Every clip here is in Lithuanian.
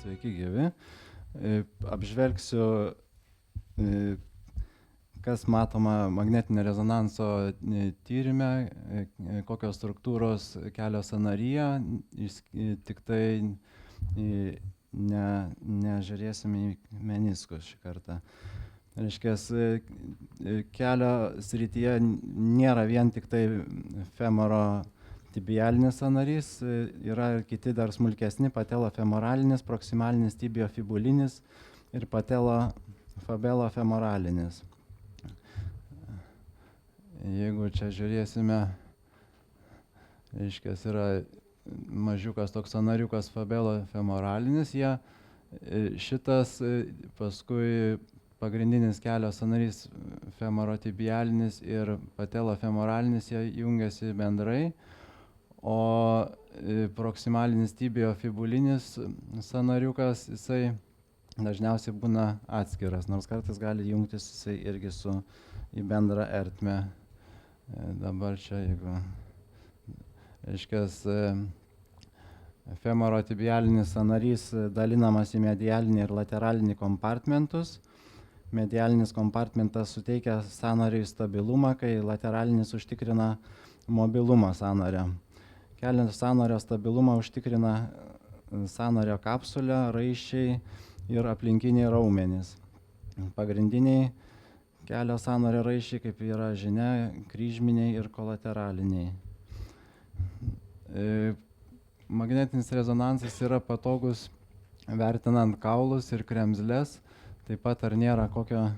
Sveiki gyvi. Apžvelgsiu, kas matoma magnetinio rezonanso tyrime, kokios struktūros kelio sąnaryje, tik tai nežiūrėsime į meniskus šį kartą. Reiškias, kelio srityje nėra vien tik tai femoro tibialinis sąnarys, yra kiti dar smulkesni, patelofemoralinis, proksimalinis tibiofibulinis ir patelofabelofemoralinis. Jeigu čia žiūrėsime, reiškias, yra mažiukas toks sąnariukas fabelofemoralinis, šitas paskui pagrindinis kelio sąnarys femorotibialinis ir patelofemoralinis, jie jungiasi bendrai, o proksimalinis tibiofibulinis sąnariukas, jisai dažniausiai būna atskiras, nors kartais gali jungtis jisai irgi į bendrą ertmę. Dabar čia, jeigu, reiškias, femorotibialinis sąnarys dalinamas į medialinį ir lateralinį kompartmentus. Medialinis kompartmentas suteikia sąnariui stabilumą, kai lateralinis užtikrina mobilumą sąnario. Kelio sąnario stabilumą užtikrina sąnario kapsulė, raiščiai ir aplinkiniai raumenys. Pagrindiniai kelio sąnario raiščiai, kaip yra žinia, kryžminiai ir kolateraliniai. Magnetinis rezonansas yra patogus vertinant kaulus ir kremzles, taip pat ar nėra kokio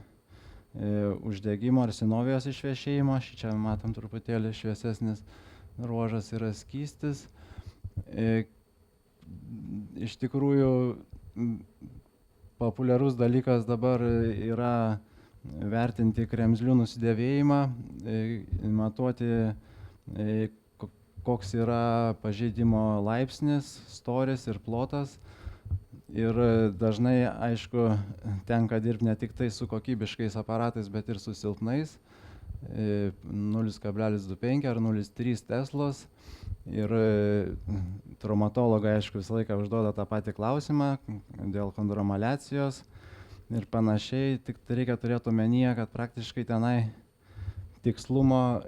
uždegimo ar sinovijos išvešėjimo. Čia matom truputėlį šviesesnis ruožas yra skystis. Iš tikrųjų, populiarus dalykas dabar yra vertinti kremzlių nusidėvėjimą, matuoti, koks yra pažeidimo laipsnis, storis ir plotas. Ir dažnai, aišku, tenka dirbti ne tik tai su kokybiškais aparatais, bet ir su silpnais, 0,25 ar 0,3 teslos. Ir traumatologai, aišku, visą laiką užduoda tą patį klausimą dėl chondromalacijos ir panašiai. Tik reikia turėti omenyje, kad praktiškai tenai tikslumo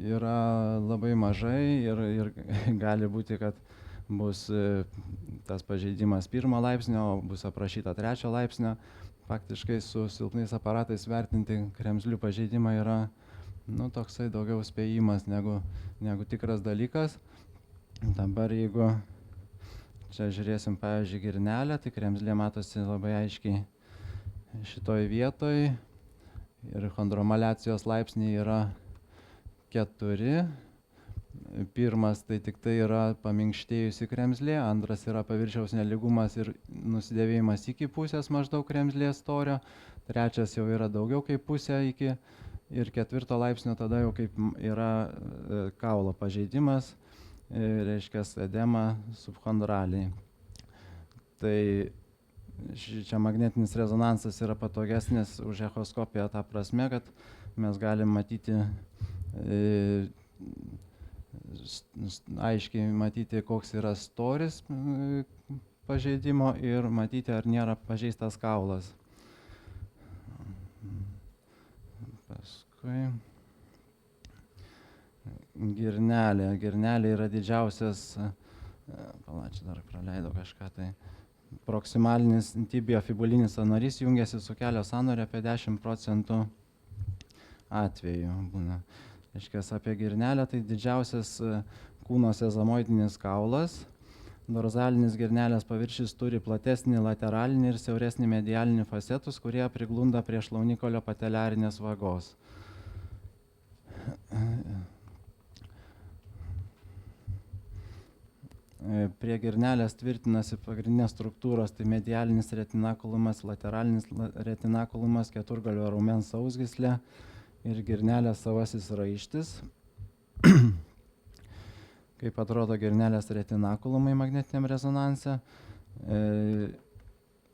yra labai mažai ir gali būti, kad bus tas pažeidimas 1 laipsnio, o bus aprašyta 3 laipsnio. Faktiškai su silpnais aparatais vertinti kremzlių pažeidimą yra toksai daugiau spėjimas negu tikras dalykas. Dabar jeigu čia žiūrėsim, pavyzdžiui, girnelę, tai kremzlė matosi labai aiškiai šitoj vietoj ir chondromalacijos laipsniai yra 4. Pirmas tai tik tai yra paminkštėjusi kremzlė, antras yra paviršiaus nelygumas ir nusidėvėjimas iki pusės maždaug kremzlės storio, trečias jau yra daugiau kaip pusė iki ir 4 laipsnio tada jau kaip yra kaulo pažeidimas, reiškia edema subchondraliai. Tai čia magnetinis rezonansas yra patogesnis už echoskopiją tą prasme, kad mes galim matyti aiškiai matyti, koks yra storis pažeidimo ir matyti, ar nėra pažeistas kaulas. Paskui girnelė. Girnelė yra didžiausias, čia dar praleidau kažką, tai proksimalinis tibiofibulinis sąnarys jungiasi su kelio sąnariu apie 10% atvejų būna. Reiškias, apie girnelę tai didžiausias kūno sezamoidinis kaulas. Dorzalinis girnelės paviršius turi platesnį lateralinį ir siauresnį medialinį fasetus, kurie priglunda prie šlaunikolio pateliarinės vagos. Prie girnelės tvirtinasi pagrindinės struktūros, tai medialinis retinakulumas, lateralinis retinakulumas, keturgalvio raumens sausgyslė ir girnelės savasis raištis. Kaip atrodo girnelės retinakulumai magnetiniam rezonanse.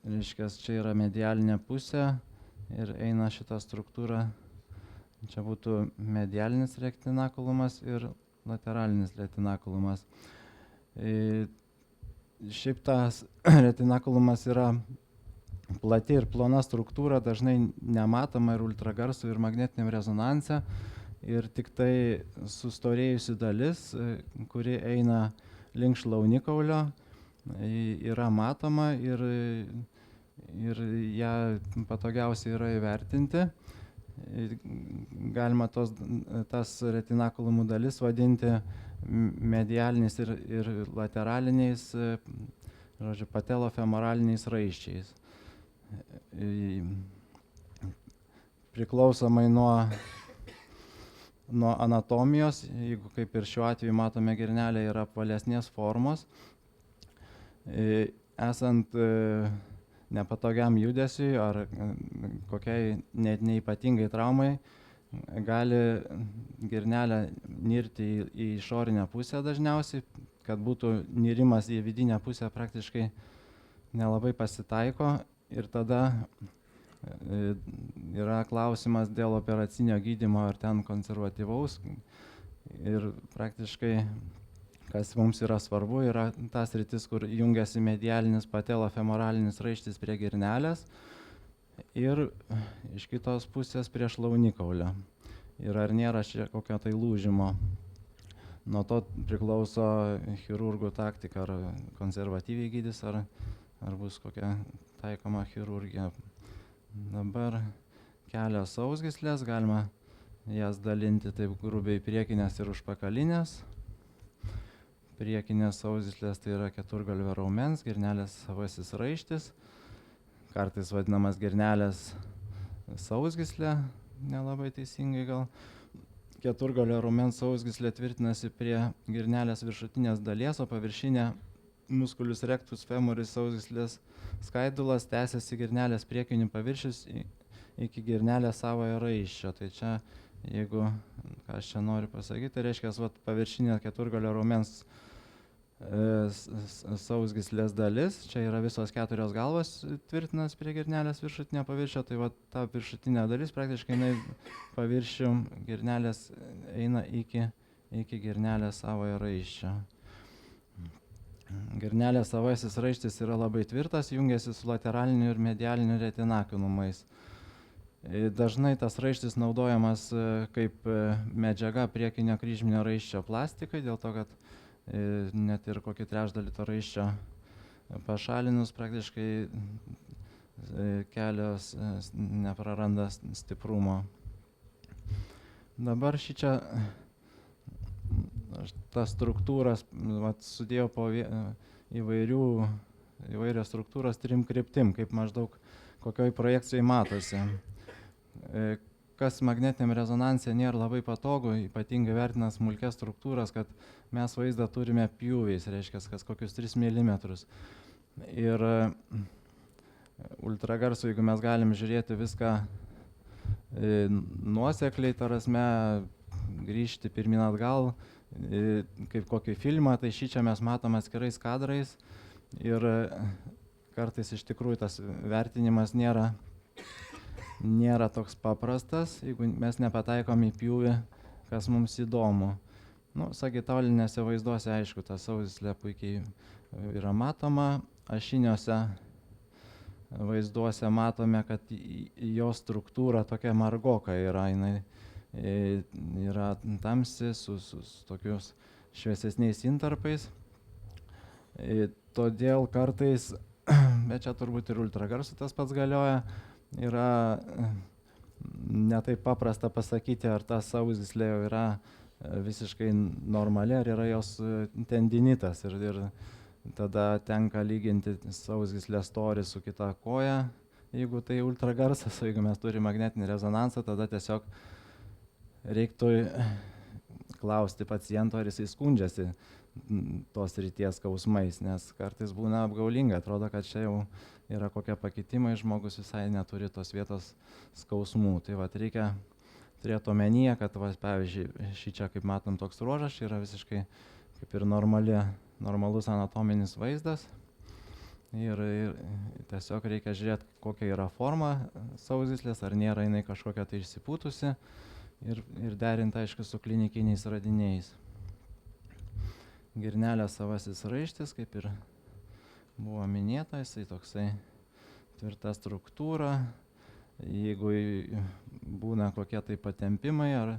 Reiškias, čia yra medialinė pusė ir eina šita struktūra. Čia būtų medialinis retinakulumas ir lateralinis retinakulumas. šiaip tas retinakulumas yra plati ir plona struktūra, dažnai nematoma ir ultragarsu, ir magnetiniam rezonanse. Ir tik tai sustorėjusi dalis, kuri eina link šlaunikaulio, yra matoma ir ją patogiausia yra įvertinti. Galima tas retinakulumų dalis vadinti medialiniais ir lateraliniais, žodžiu, patelofemoraliniais raiščiais. Priklausomai nuo anatomijos, jeigu kaip ir šiuo atveju matome girnelė yra apvalesnės formos, esant nepatogiam judesiui ar kokiai net neypatingai traumai, gali girnelė nirti į išorinę pusę dažniausiai, kad būtų nirimas į vidinę pusę praktiškai nelabai pasitaiko. Ir tada yra klausimas dėl operacinio gydymo ar ten konservatyvaus. Ir praktiškai, kas mums yra svarbu, yra tas rytis, kur jungiasi medialinis patelofemoralinis raištis prie girnelės ir iš kitos pusės prie šlaunikaulio. Ir ar nėra čia kokio tai lūžimo. Nuo to priklauso chirurgų taktika, ar konservatyviai gydys, ar bus kokia taikoma chirurgija. Dabar kelios sausgyslės, galima jas dalinti taip grubiai priekinės ir užpakalinės. Priekinės sausgyslės tai yra keturgalvio raumens, girnelės savasis raištis, kartais vadinamas girnelės sausgyslė, nelabai teisingai gal. Keturgalvio raumens sausgyslė tvirtinasi prie girnelės viršutinės dalies, o paviršinė musculus rectus femoris sausgyslės skaidulas tęsiasi girnelės priekinių paviršius iki girnelės savojo raiščio. Tai čia, jeigu, ką aš čia noriu pasakyti, tai reiškia, paviršinė keturgalvio raumens sausgyslės dalis, čia yra visos 4 galvos tvirtinas prie girnelės viršutinio paviršio, tai ta viršutinė dalis praktiškai paviršių girnelės eina iki girnelės savojo raiščio. Girnelės savasis raištis yra labai tvirtas, jungiasi su lateraliniu ir medialiniu retinakulumais. Dažnai tas raištis naudojamas kaip medžiaga priekinio kryžminio raiščio plastikai, dėl to, kad net ir kokį trečdalį to raiščio pašalinus praktiškai kelios nepraranda stiprumo. Dabar šičia tas struktūras sudėjau po įvairios struktūros 3 kryptim, kaip maždaug kokioj projekcijai matosi. Kas magnetiniam rezonanse nėra labai patogu, ypatingai vertinant smulkias struktūras, kad mes vaizdą turime pjūviais, reiškia, kas kokius 3 mm. Ir ultragarsu, jeigu mes galim žiūrėti viską nuosekliai, tarasme, grįžti pirmin atgal, kaip kokį filmą, tai šičia mes matom atskirais kadrais ir kartais iš tikrųjų tas vertinimas nėra toks paprastas, jeigu mes nepataikom į pjūvį, kas mums įdomu. Sagitalinėse vaizduose, aišku, ta sausgyslė puikiai yra matoma, ašiniuose vaizduose matome, kad jo struktūra tokia margoka yra, jinai yra tamsi su tokius šviesesniais intarpais. Todėl kartais, bet čia turbūt ir ultragarsu tas pats galioja, yra netaip paprasta pasakyti, ar ta sausgyslė jau yra visiškai normali, ar yra jos tendinitas. Ir tada tenka lyginti sausgyslės storį su kita koja, jeigu tai ultragarsas, o jeigu mes turime magnetinį rezonansą, tada tiesiog reiktų klausti paciento, ar jisai skundžiasi tos srities skausmais, nes kartais būna apgaulinga, atrodo, kad čia jau yra kokie pakitimai, žmogus visai neturi tos vietos skausmų. Tai reikia turėti omenyje, kad pavyzdžiui, šičia, kaip matom, toks ruožas yra visiškai kaip ir normalus anatominis vaizdas. Ir tiesiog reikia žiūrėti, kokia yra forma sausgyslės, ar nėra jinai kažkokia tai išsipūtusi. Ir derinti, aišku, su klinikiniais radiniais. Girnelės savasis raištis, kaip ir buvo minėta, jisai toksai tvirta struktūra. Jeigu būna kokie tai patempimai ar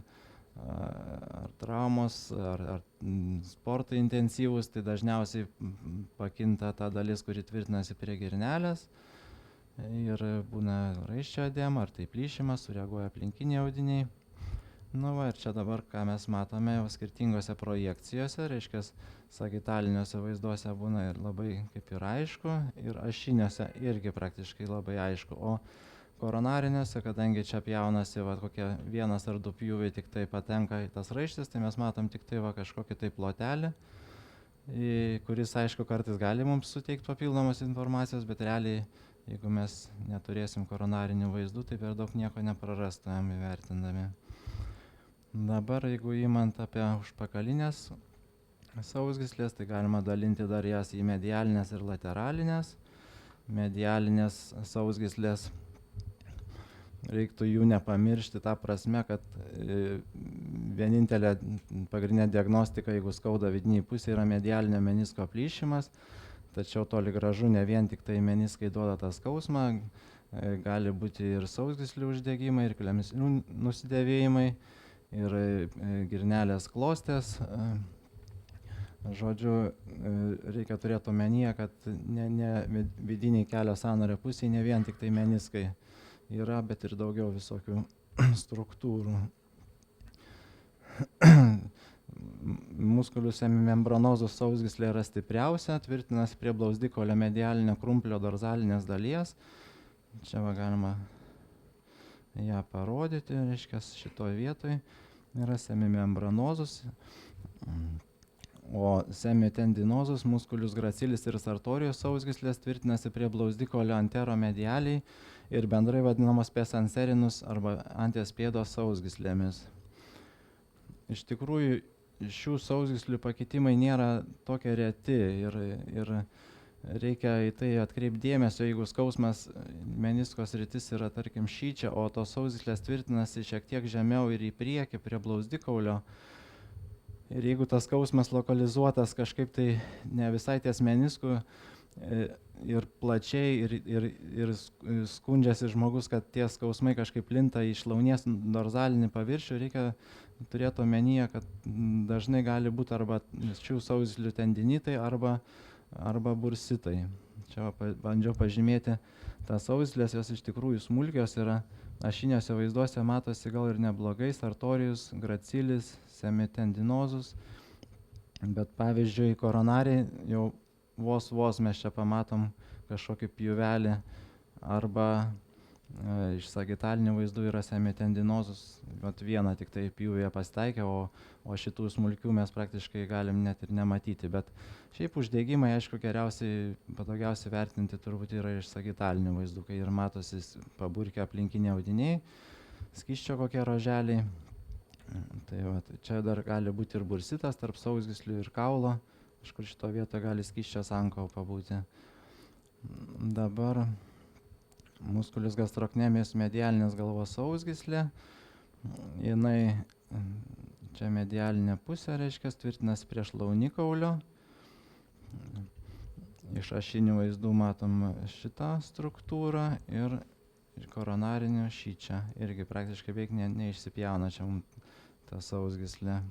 traumos, ar sportai intensyvūs, tai dažniausiai pakinta ta dalis, kuri tvirtinasi prie girnelės. Ir būna raiščio edema, ar tai plyšimas, sureaguoja aplinkiniai audiniai. Nu va, ir čia dabar, ką mes matome jau skirtingose projekcijose, reiškia, sagitaliniuose vaizduose būna ir labai kaip ir aišku, ir ašiniuose irgi praktiškai labai aišku. O koronariniuose, kadangi čia pjaunasi va, kokie vienas ar du pjūviai tik tai patenka į tas raištis, tai mes matom tik tai va, kažkokį tai plotelį, kuris aišku kartais gali mums suteikti papildomos informacijos, bet realiai, jeigu mes neturėsim koronarinių vaizdų, tai per daug nieko neprarastumėm įvertindami. Dabar, jeigu įmant apie užpakalinės sausgyslės, tai galima dalinti dar jas į medialinės ir lateralinės. Medialinės sausgyslės reiktų jų nepamiršti tą prasme, kad vienintelė pagrindinė diagnostika, jeigu skauda vidinėje pusėje, yra medialinio menisko plyšimas, tačiau toli gražu ne vien tik tai meniskai duoda tą skausmą, gali būti ir sausgyslių uždegimai, ir klemenslių nusidėvėjimai, ir girnelės klostės. Žodžiu, reikia turėti omenyje, kad ne vidiniai kelio sąnario pusėje ne vien tik tai meniskai yra, bet ir daugiau visokių struktūrų. Musculius semimembranosus sausgyslė yra stipriausia, tvirtinasi prie blauzdikolio medialinio krumplio dorzalinės dalies. Čia va galima ją parodyti, reiškia, šitoje vietoje yra semimembranosus. O semitendinosus musculius gracilis ir sartorius sausgyslės tvirtinasi prie blauzdikolio anteromedialiai ir bendrai vadinamos pesanserinus arba anties pėdos sausgyslėmis. Iš tikrųjų, šių sausgyslių pakitimai nėra tokie reti ir reikia į tai atkreipti dėmesio, jeigu skausmas menisko sritis yra tarkim šičia, o tos sausgyslės tvirtinasi šiek tiek žemiau ir į priekį prie blauzdikaulio. Ir jeigu tas skausmas lokalizuotas kažkaip tai ne visai ties menisku ir plačiai ir skundžiasi žmogus, kad tie skausmai kažkaip plinta į šlaunies dorzalinį paviršių, reikia turėti omenyje, kad dažnai gali būti arba šių sausgyslių tendinitai arba bursitai. Čia bandžiau pažymėti tas sausgyslės, jos iš tikrųjų smulkios yra. Ašiniuose vaizduose matosi gal ir neblogai sartorius, gracilis, semitendinosus, bet pavyzdžiui koronariai jau vos mes čia pamatom kažkokį pjuvelį arba iš sagitalinių vaizdų yra semitendinosus, vat vieną tik tai pjūvėje pasitaikė, o šitų smulkių mes praktiškai galim net ir nematyti, bet šiaip uždegimai, aišku, patogiausiai vertinti turbūt yra iš sagitalinių vaizdų, kai ir matosi paburkę aplinkiniai audiniai, skysčio kokie roželiai. Tai va, čia dar gali būti ir bursitas tarp sausgyslių ir kaulo, kažkur šito vietoje gali skysčio sankaupa būti. Dabar musculius gastrocnemius medialinės galvos sausgyslė, jinai čia medialinė pusė, reiškia, tvirtinasi prie šlaunikaulio. Iš ašinių vaizdų matom šitą struktūrą ir koronarinių šičia. Irgi praktiškai beveik neišsipjauna čia ta sausgyslė.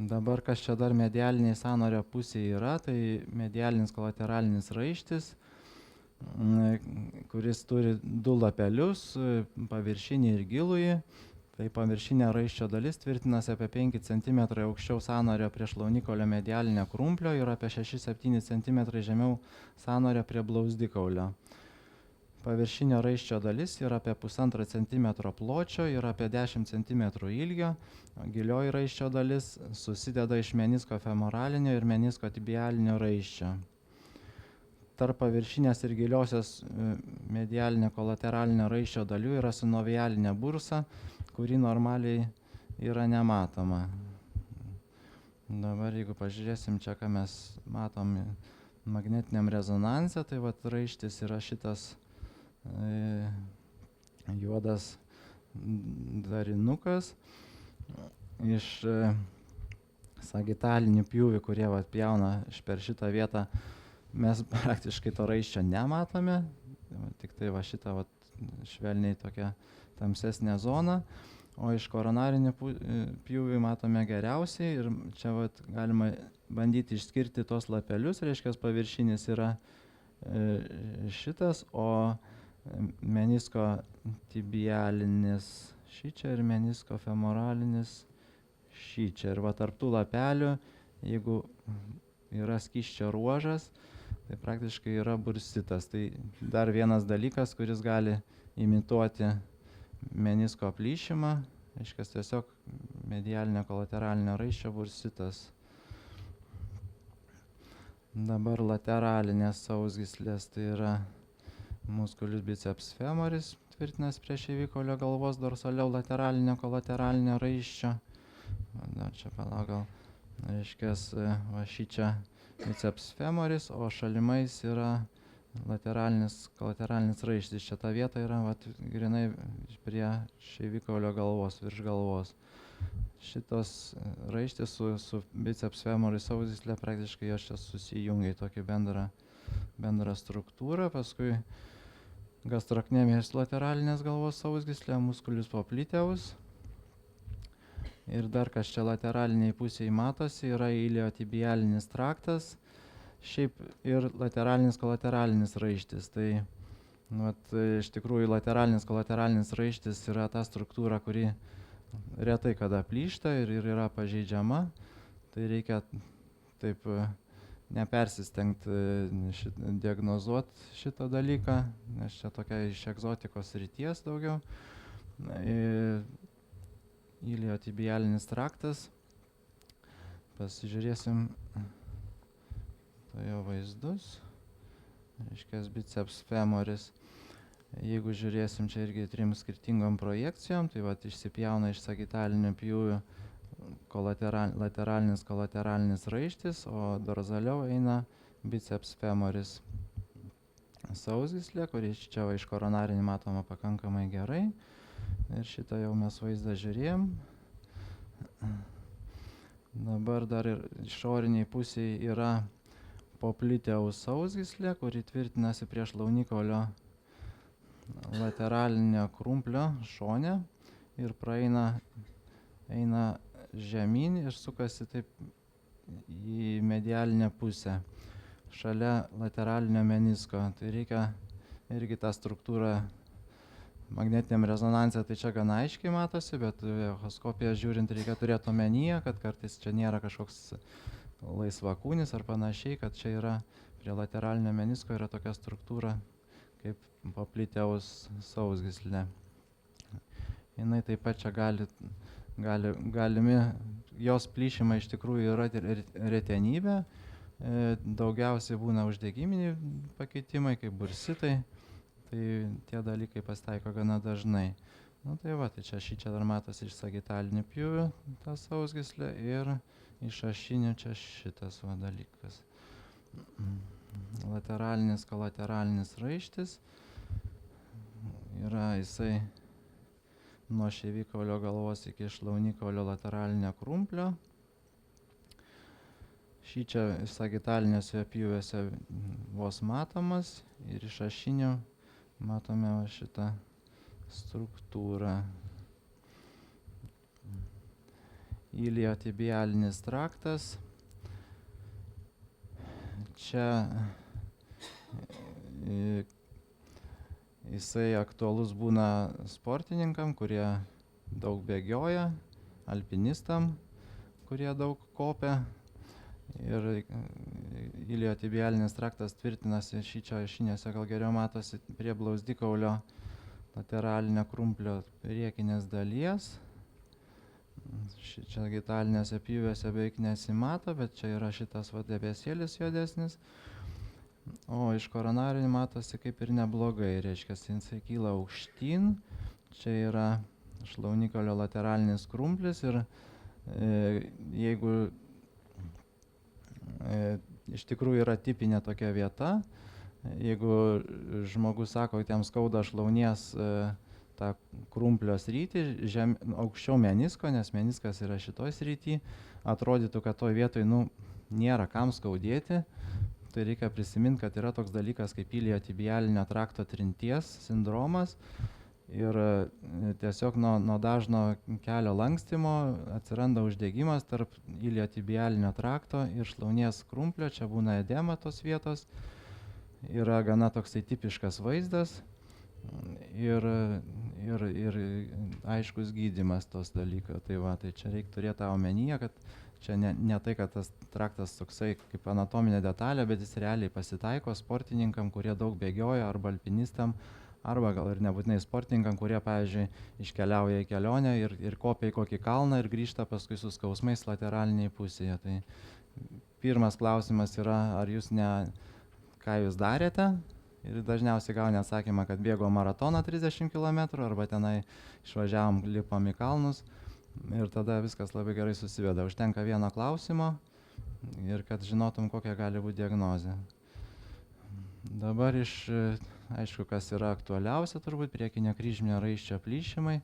Dabar kas čia dar medialiniai sąnario pusėje yra, tai medialinis kolateralinis raištis, kuris turi du lapelius, paviršinį ir gilųjį. Tai paviršinė raiščio dalis tvirtinasi apie 5 cm aukščiau sąnario prie šlaunikolio medialinio krumplio ir apie 6-7 cm žemiau sąnario prie blauzdikaulio. Paviršinio raiščio dalis yra apie 1,5 cm pločio ir apie 10 cm ilgio. Gilioji raiščio dalis susideda iš menisko femoralinio ir menisko tibialinio raiščio. Tarp paviršinės ir giliosios medialinio kolateralinio raiščio dalių yra sinovialinė bursa, kuri normaliai yra nematoma. Dabar jeigu pažiūrėsim čia, ką mes matom magnetiniam rezonanse, tai vat raištis yra šitas juodas darinukas iš sagitalinį pjūvį, kurie vat, pjauna per šitą vietą, mes praktiškai to raiščio nematome, tik tai va šitą vat, švelniai tokia tamsesnė zona, o iš koronarinių pjūvių matome geriausiai ir čia vat, galima bandyti išskirti tos lapelius, reiškia paviršinis yra šitas, o menisko tibialinis šičia ir menisko femoralinis šičia. Ir va tarptų lapelių, jeigu yra skysčio ruožas, tai praktiškai yra bursitas. Tai dar vienas dalykas, kuris gali imituoti menisko plyšimą, reiškia tiesiog medialinio kolateralinio raiščio bursitas. Dabar lateralinės sausgyslės, tai yra musculius biceps femoris, tvirtinas prie šeivikolio galvos dorsaliau lateralinio kolateralinio raiščio. Dar čia palauk, reiškės va šičia biceps femoris, o šalimais yra lateralinis kolateralinis raištis. Čia ta vieta yra vat, grinai prie šeivikolio galvos, virš galvos. Šitos raištis su biceps femoris sausgyslė praktiškai jos čia susijungia į tokį bendrą struktūrą. Paskui gastrocnemius lateralinės galvos sausgyslė, musculius popliteus. Ir dar kas čia lateraliniai pusėje matosi, yra iliotibialinis traktas, šiaip ir lateralinis kolateralinis raištis. Tai vat, iš tikrųjų lateralinis kolateralinis raištis yra ta struktūra, kuri retai kada plyšta ir yra pažeidžiama. Tai reikia taip nepersistengti diagnozuoti šitą dalyką, nes čia tokia iš egzotikos srities daugiau. Iliotibialinis traktas. Pasižiūrėsim jo vaizdus. Reiškia biceps femoris. Jeigu žiūrėsim čia irgi trim skirtingom projekcijom, tai vat išsipjauna iš sagitalinių pjūvių lateralinis kolateralinis raištis, o dorzaliau eina biceps femoris sausgyslė, kuri čia iš koronarinį matoma pakankamai gerai. Ir šitą jau mes vaizdą žiūrėjom. Dabar dar ir išoriniai pusėje yra popliteus sausgyslė, kuri tvirtinasi prie šlaunikolio lateralinio krumplio šone ir eina žemyn ir sukasi taip į medialinę pusę šalia lateralinio menisko. Tai reikia irgi tą struktūrą magnetiniam rezonanse, tai čia gana aiškiai matosi, bet echoskopiją žiūrint reikia turėti omenyje, kad kartais čia nėra kažkoks laisvakūnis ar panašiai, kad čia yra prie lateralinio menisko yra tokia struktūra kaip popliteus sausgyslė. Jinai taip pat čia galimi, jos plyšimai iš tikrųjų yra retenybė, daugiausiai būna uždegiminiai pakitimai, kaip bursitai, tai tie dalykai pasitaiko gana dažnai. Nu tai va, tai čia šičia dar matosi iš sagitalinių pjūvių ta sausgyslė ir iš ašinių čia šitas va dalykas. Lateralinis kolateralinis raištis yra jisai nuo šeivikolio galvos iki šlaunikolio lateralinio krumplio. Šičia sagitaliniuose pjūviuose vos matomas ir iš ašinių matome va šitą struktūrą. Iliotibialinis traktas. Čia jisai aktualus būna sportininkam, kurie daug bėgioja, alpinistam, kurie daug kopia. Ir iliotibialinis traktas tvirtinasi šičia ašinėse, gal geriau matosi prie blauzdikaulio lateralinio krumplio priekinės dalies. Čia gitalinėse pjūviuose beveik nesimato, bet čia yra šitas va debesėlis juodesnis. O iš koronarinį matosi kaip ir neblogai, reiškia, jisai kyla aukštyn. Čia yra šlaunikolio lateralinis krumplis ir jeigu iš tikrųjų yra tipinė tokia vieta, jeigu žmogus sako, kad jam skauda šlaunies tą krumplio sritį, aukščiau menisko, nes meniskas yra šitoj srity, atrodytų, kad toj vietoj nėra kam skaudėti. Tai reikia prisiminti, kad yra toks dalykas kaip iliotibialinio trakto trinties sindromas ir tiesiog nuo dažno kelio lankstymo atsiranda uždegimas tarp iliotibialinio trakto ir šlaunies krumplio, čia būna edema tos vietos, yra gana toksai tipiškas vaizdas ir aiškus gydymas tos dalyko. Tai čia reikia turėti omenyje, kad čia ne tai, kad tas traktas toksai kaip anatominė detalė, bet jis realiai pasitaiko sportininkam, kurie daug bėgioja, arba alpinistam, arba gal ir nebūtinai sportininkam, kurie, pavyzdžiui, iškeliauja į kelionę ir kopia į kokį kalną ir grįžta paskui su skausmais lateraliniai pusėje. Tai pirmas klausimas yra, ką jūs darėte? Ir dažniausiai gauni atsakymą, kad bėgo maratoną 30 km arba tenai išvažiavom, lipom į kalnus ir tada viskas labai gerai susiveda. Užtenka vieno klausimo ir kad žinotum, kokia gali būti diagnozė. Dabar aišku, kas yra aktualiausia, turbūt priekinio kryžminio raiščio plyšimai.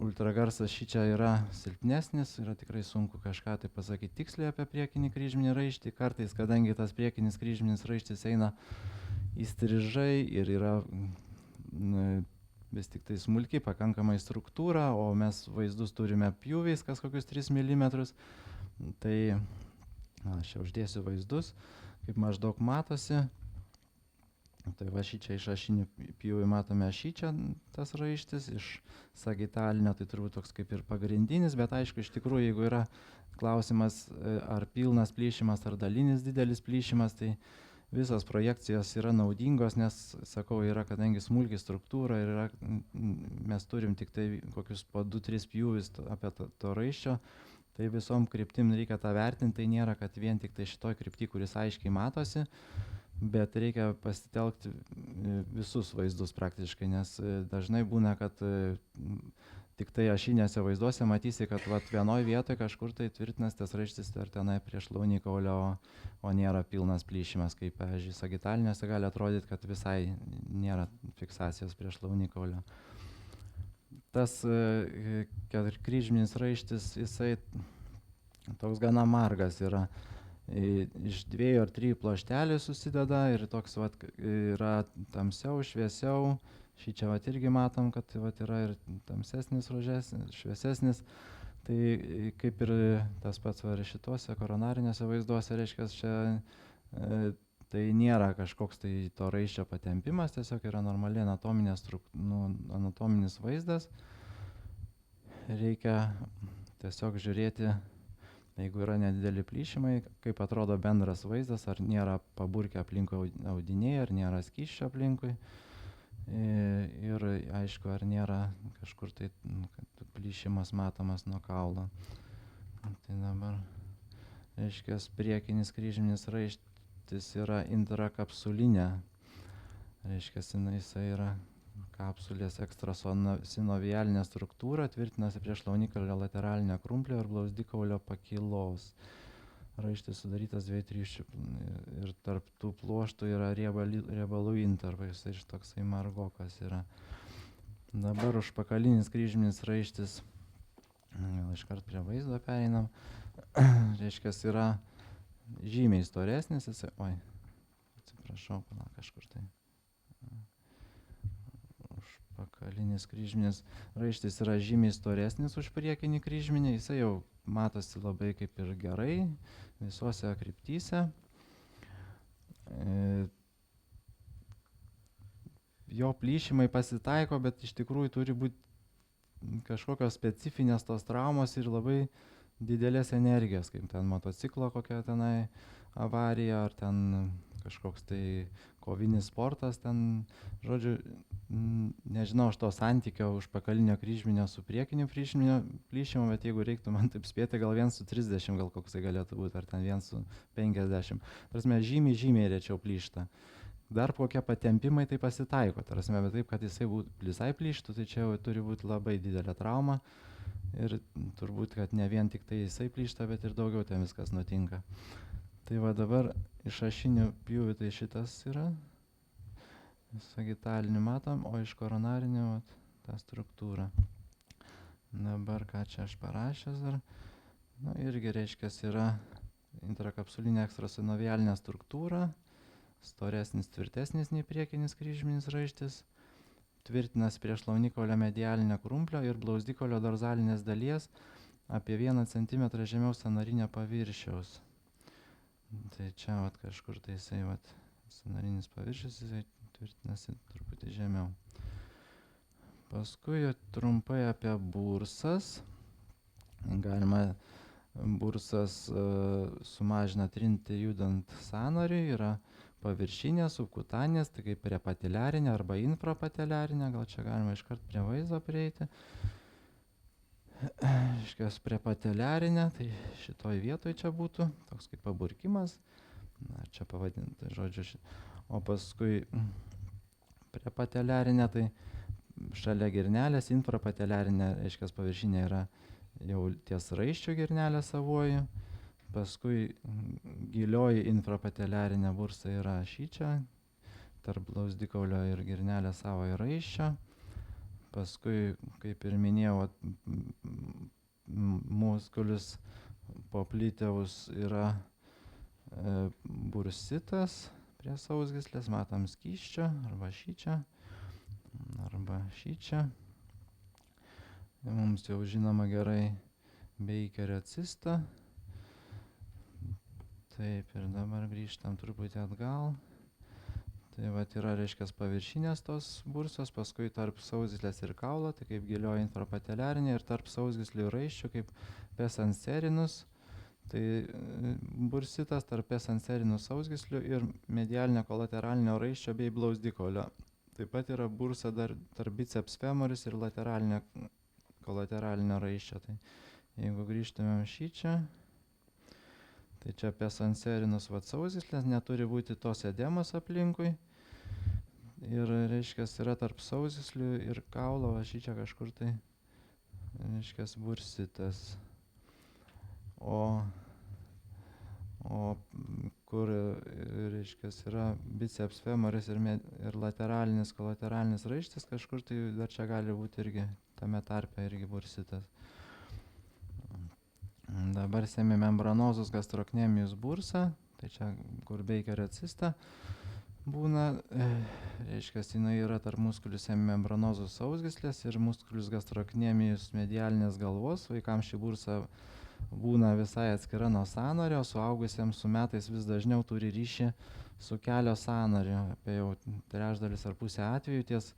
Ultragarsas šičia yra silpnesnis, yra tikrai sunku kažką tai pasakyti tiksliai apie priekinį kryžminį raištį. Kartais, kadangi tas priekinis kryžminis raištis eina įstrižai ir yra vis tik tai smulki pakankamai struktūra, o mes vaizdus turime pjūviais kas kokius 3 mm, tai aš jau uždėsiu vaizdus, kaip maždaug matosi. Tai va šičia iš ašinių pjūvių matome šičia tas raištis, iš sagitalinio tai turbūt toks kaip ir pagrindinis, bet aišku, iš tikrųjų, jeigu yra klausimas ar pilnas plyšimas ar dalinis didelis plyšimas, tai visos projekcijos yra naudingos, nes, sakau, yra, kadangi smulki struktūra ir mes turim tik tai kokius po 2-3 pjūvis apie to raiščio, tai visom kryptim reikia tą vertinti, tai nėra, kad vien tik tai šitoj krypty, kuris aiškiai matosi, bet reikia pasitelkti visus vaizdus praktiškai, nes dažnai būna, kad tik tai ašinėse vaizduose matysi, kad vienoj vietoje kažkur tai tvirtinas tas raištis ar tenai prie šlaunikaulio, o nėra pilnas plyšimas, kaip, pavyzdžiui, sagitalinėse gali atrodyti, kad visai nėra fiksacijos prie šlaunikaulio. Tas keturkryžminis raištis, jisai toks gana margas yra. Iš 2 ar 3 ploštelių susideda ir toks yra tamsiau, šviesiau. Šičia irgi matom, kad yra ir tamsesnis, šviesesnis. Tai kaip ir tas pats ir šituose koronarinėse vaizduose, reiškia, čia tai nėra kažkoks tai to raiščio patempimas, tiesiog yra normali anatominis vaizdas. Reikia tiesiog žiūrėti, jeigu yra nedideli plyšimai, kaip atrodo bendras vaizdas, ar nėra paburkę aplinkui audiniai, ar nėra skysčio aplinkui. Ir aišku, ar nėra kažkur tai plyšimas matomas nuo kaulo. Tai dabar, reiškia, priekinis kryžminis raištis yra intrakapsulinė. Reiškia, jisai yra kapsulės ekstrasinovialinė struktūra, tvirtinasi prie šlaunikaulio lateralinio krumplio ir blauzdikaulio pakylos. Raištis sudarytas 2-3 ir tarp tų pluoštų yra riebalų intarpai, jisai toksai margokas yra. Dabar užpakalinis kryžminis raištis, gal iškart prie vaizdo pereinam, reiškia, yra žymiai storesnis, jisai, atsiprašau, kažkur tai. Užpakalinis kryžminis raištis yra žymiai storesnis už priekinį kryžminį, jisai jau matosi labai kaip ir gerai visose kryptyse. Jo plyšimai pasitaiko, bet iš tikrųjų turi būti kažkokios specifinės tos traumos ir labai didelės energijos, kaip ten motociklo kokia tenai avarija, ar ten kažkoks tai kovinis sportas, ten, žodžiu, nežinau aš to santykio užpakalinio kryžminio su priekiniu plyšimu, bet jeigu reiktų man taip spėti, gal 1:30 gal koksai galėtų būti, ar ten 1:50. Tarasme, žymiai rečiau plyšta. Dar kokie patempimai tai pasitaiko, tarasme, bet taip, kad jisai visai plyštų, tai čia jau turi būti labai didelė trauma ir turbūt, kad ne vien tik tai jisai plyšta, bet ir daugiau ten viskas nutinka. Tai va dabar iš ašinių pjūvių tai šitas yra. sagitalinį matom, o iš koronarinio vat, tą struktūrą. Dabar ką čia aš parašęs dar. Nu, irgi reiškias yra intrakapsulinė ekstrasinovialinė struktūra, storesnis, tvirtesnis nei priekinis kryžminis raištis, tvirtinas prie šlaunikaulio medialinio krumplio ir blauzdikolio dorzalinės dalies apie 1 cm žemiau sąnarinio paviršiaus. Tai čia vat, kažkur tai jisai vat, sąnarinis paviršius, jisai tvirtinasi truputį žemiau. Paskui trumpai apie bursas. Galima bursas sumažina trinti judant sąnariui, yra paviršinė, subkutanės, tai kaip prepateliarinė arba infrapateliarinė, gal čia galima iškart prie vaizdo prieiti. Iškias prepateliarinė, tai šitoj vietoj čia būtų, toks kaip paburkimas, na, čia pavadinta, žodžiu, o paskui prepateliarinė, tai šalia girnelės, infrapateliarinė, reiškia, paviršinė yra jau ties raiščių girnelė savoji, paskui gilioji infrapateliarinė bursa yra šičia, tarp blauzdikaulio ir girnelė savojo raiščio, paskui, kaip ir minėjau, muskulius popliteus yra bursitas prie sausgyslės, matom skysčio, arba šičia, Mums jau žinoma gerai Beikerio cista. Taip, ir dabar grįžtam truputį atgal. Tai vat yra, reiškia, paviršinės tos bursos, paskui tarp sausgyslės ir kaulo, tai kaip gilioji infrapateliarinė, ir tarp sausgyslių ir raiščių kaip pesanserinus. Tai bursitas tarp pesanserinus sausgyslių ir medialinio kolateralinio raiščio bei blauzdikolio. Taip pat yra bursa dar tarp biceps femoris ir lateralinio kolateralinio raiščio. Tai jeigu grįžtumėm šičia, tai čia pesanserinus sausgyslės, neturi būti tos edemos aplinkui. Ir, reiškia, yra tarp sausgyslių ir kaulo, va šičia kažkur tai, reiškia, bursitas. O kur, reiškia, yra biceps femoris ir lateralinis kolateralinis raištis, kažkur tai dar čia gali būti irgi tame tarpe irgi bursitas. Dabar semimembranozus gastrocnemius bursa, tai čia kur Beikerio cista būna, reiškia, jinai yra tarp musculius semimembranozus sausgyslės ir musculius gastrocnemius medialinės galvos. Vaikams ši bursa būna visai atskira nuo sąnario, suaugusiems su metais vis dažniau turi ryšį su kelio sąnariu. Apie jau trečdalis ar pusę atvejų ties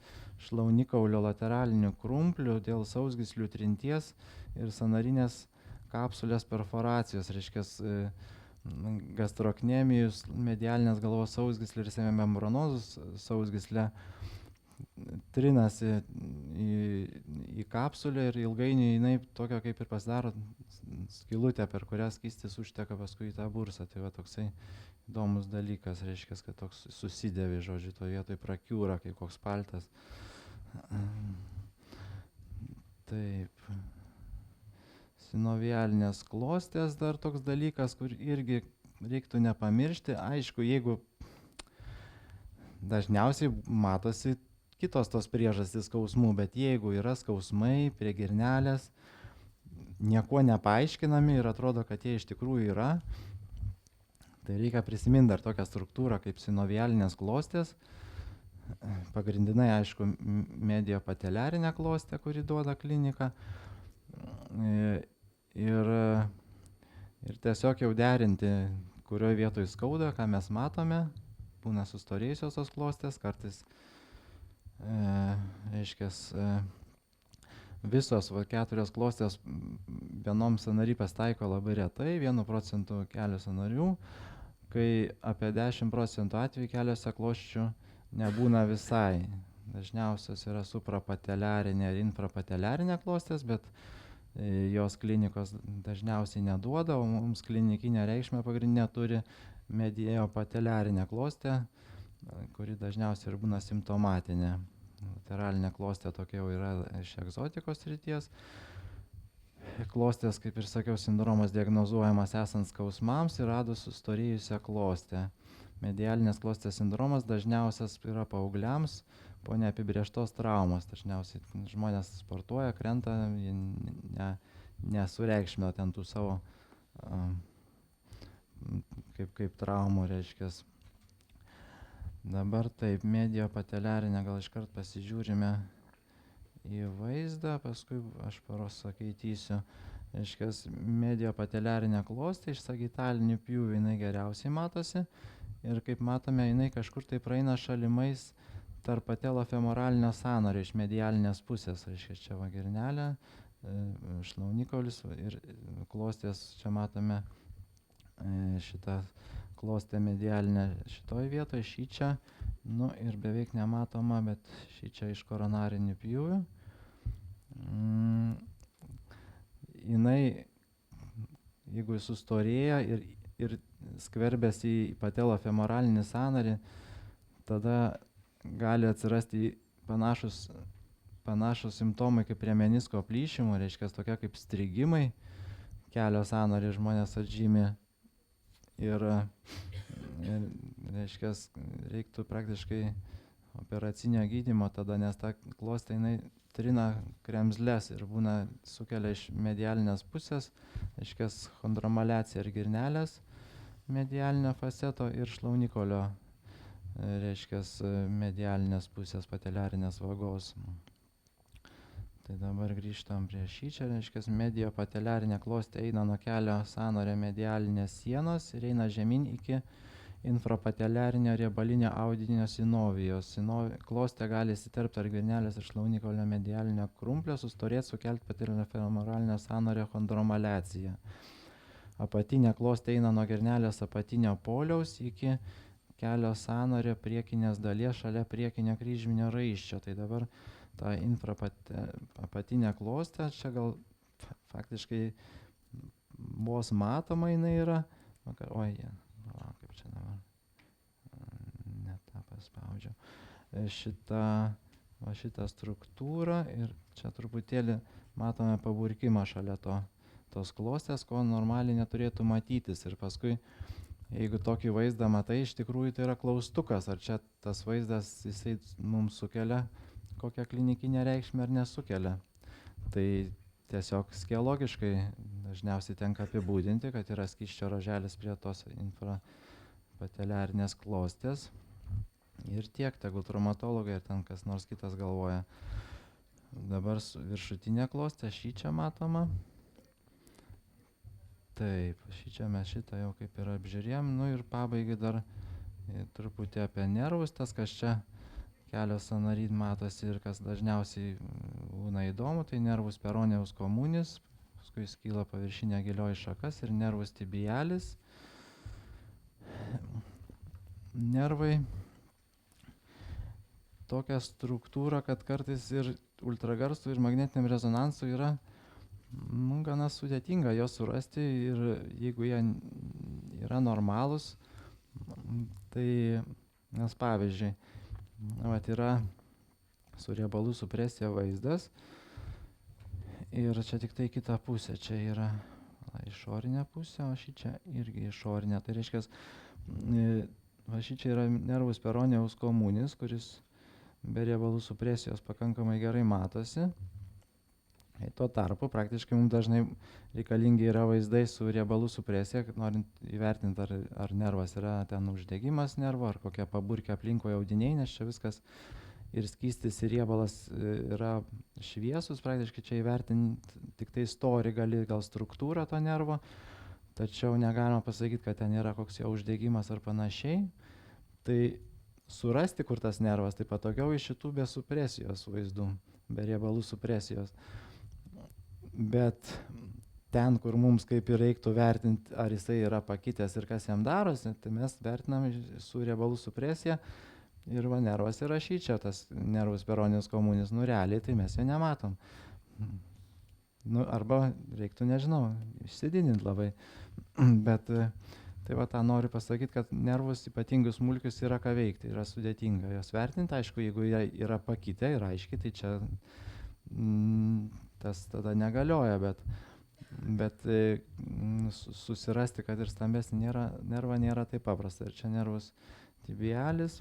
šlaunikaulio lateraliniu krumpliu dėl sausgyslių trinties ir sąnarinės kapsulės perforacijos, reiškia, gastrocnemius medialinės galvos sausgyslė ir semimembranozus sausgyslė trinasi į kapsulę ir ilgainiui jinai tokia kaip ir pasidaro skylutė, per kurią skystis užteka paskui į tą bursą. Tai va toksai įdomus dalykas, reiškia, kad toks susidėvi, žodžiu, to vietoj prakiūra, kaip koks paltas. Taip. Sinovialinės klostės dar toks dalykas, kur irgi reiktų nepamiršti. Aišku, jeigu dažniausiai matosi kitos tos priežastys skausmų, bet jeigu yra skausmai prie girnelės, niekuo nepaaiškinami ir atrodo, kad jie iš tikrųjų yra, tai reikia prisiminti dar tokią struktūrą kaip sinovialinės klostės. Pagrindinai, aišku, mediopateliarinė klostė, kuri duoda kliniką. Ir tiesiog jau derinti, kurioje vietoje skauda, ką mes matome, būna sustorėjusios tos klostės, kartais, reiškia, visos 4 klostės vienom sąnary pasitaiko labai retai, 1% kelio sąnarių, kai apie 10% atvejų keliuose klosčių nebūna visai. Dažniausios yra suprapateliarinė ir infrapateliarinė klostės, bet jos klinikos dažniausiai neduoda, o mums klinikinę reikšmę pagrindinę turi mediopateliarinė klostė, kuri dažniausiai ir būna simptomatinė. Lateralinė klostė tokia jau yra iš egzotikos srities. Klostės, kaip ir sakiau, sindromas diagnozuojamas esant skausmams ir radus sustorėjusią klostę. medialinės klostės sindromas dažniausias yra paaugliams po neapibrėžtos traumos. Dažniausiai žmonės sportuoja, krenta, jie nesureikšmina ten tų savo kaip traumų, reiškia. Dabar taip, mediopateliarinė, gal iškart pasižiūrime į vaizdą, paskui aš paskaitysiu. Reiškia, mediopateliarinė klostė iš sagitalinių pjūvių jinai geriausiai matosi ir kaip matome, jinai kažkur tai praeina šalimais tarp patelofemoralinio sąnario iš medialinės pusės. Reiškia, čia va girnelė, šlaunikaulis ir klostės, čia matome šitą klostę medialinę šitoj vietoje, šičia, nu ir beveik nematoma, bet šičia iš koronarinių pjūvių. Jinai, jeigu sustorėja ir skverbiasi į patelofemoralinį sąnarį, tada gali atsirasti panašus simptomai kaip prie menisko plyšimo, reiškia tokia kaip strigimai, kelio sąnarį žmonės atžymi ir reiškia, reiktų praktiškai operacinio gydymo tada, nes ta klostė jinai trina kremzles ir būna sukelia iš medialinės pusės, reiškia, chondromaliacija ir girnelės medialinio faceto ir šlaunikolio, reiškia, medialinės pusės pateliarinės vagos. Tai dabar grįžtam prie šičia, reiškia, mediopateliarinė klostė eina nuo kelio sąnario medialinės sienos ir eina žemyn iki infrapateliarinio riebalinio audinio sinovijos. Klostė gali įsiterpti ar girnelės ir šlaunikolio medialinio krumplio, sustorėti, sukelti patelofemoralinio sąnario chondromaliaciją. Apatinė klostė eina nuo girnelės apatinio poliaus iki kelio sąnario priekinės dalies šalia priekinio kryžminio raiščio. Tai dabar ta apatinė klostė, čia gal faktiškai vos matoma jinai yra. Oi, kaip čia dabar, ne tą paspaudžiau. Šitą struktūrą ir čia truputėlį matome paburkimą šalia tos klostės, ko normaliai neturėtų matytis. Ir paskui, jeigu tokį vaizdą matai, iš tikrųjų tai yra klaustukas, ar čia tas vaizdas jisai mums sukelia kokią klinikinę reikšmę ar nesukelia. Tai tiesiog skelogiškai dažniausiai tenka apibūdinti, kad yra skysčio ruoželis prie tos infrapateliarinės klostės. Ir tiek, tegul traumatologai ir ten kas nors kitas galvoja. Dabar viršutinė klostė, šičia matoma. Taip, šičia mes šitą jau kaip ir apžiūrėjom. Nu ir pabaigai dar truputį apie nervus, tas kas čia kelio sąnary matosi ir kas dažniausiai būna įdomu, tai nervus peroneus komunis, paskui skyla paviršinė gilioji šakas ir nervus tibialis. Nervai tokia struktūra, kad kartais ir ultragarsų ir magnetiniam rezonansui yra gana sudėtinga jos surasti ir jeigu jie yra normalūs, tai nes pavyzdžiui, yra su riebalų supresija vaizdas ir čia tik tai kita pusė, čia yra išorinė pusė, o šičia irgi išorinė. Tai reiškia, šičia yra nervus peroneus komunis, kuris be riebalų supresijos pakankamai gerai matosi. Tuo tarpu praktiškai mums dažnai reikalingi yra vaizdai su riebalų supresija, norint įvertinti, ar nervas yra ten uždegimas nervo, ar kokia paburkė aplinkoje audiniai, nes čia viskas ir skystis ir riebalas yra šviesus, praktiškai čia įvertinti tik tai storį, gal struktūrą to nervo, tačiau negalima pasakyti, kad ten yra koks jo uždegimas ar panašiai. Tai surasti, kur tas nervas, tai patogiau iš šitų be supresijos vaizdų, be riebalų supresijos. Bet ten, kur mums kaip ir reiktų vertinti, ar jisai yra pakitęs ir kas jam darosi, tai mes vertinam su riebalų supresija ir va nervas yra šičia, tas nervus peroneus komunis, realiai tai mes jo nematom. Arba reiktų, nežinau, išsididinti labai. Bet tai va tą noriu pasakyti, kad nervus ypatingus smulkius yra ką veikti, yra sudėtinga jos vertinti. Aišku, jeigu jie yra pakitę ir aiškiai, tai čia tas tada negalioja, bet Bet susirasti, kad ir stambesnį nervą nėra taip paprasta. Ir čia nervus tibialis,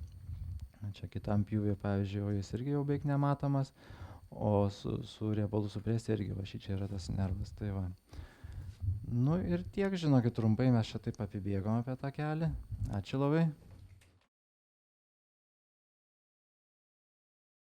čia kitam pjūvį, pavyzdžiui, o jis irgi jau beveik nematomas, o su riebalų supresija irgi va šičia yra tas nervas. Tai va. Nu ir tiek, žinokit, trumpai mes čia taip apibėgom apie tą kelią. Ačiū labai.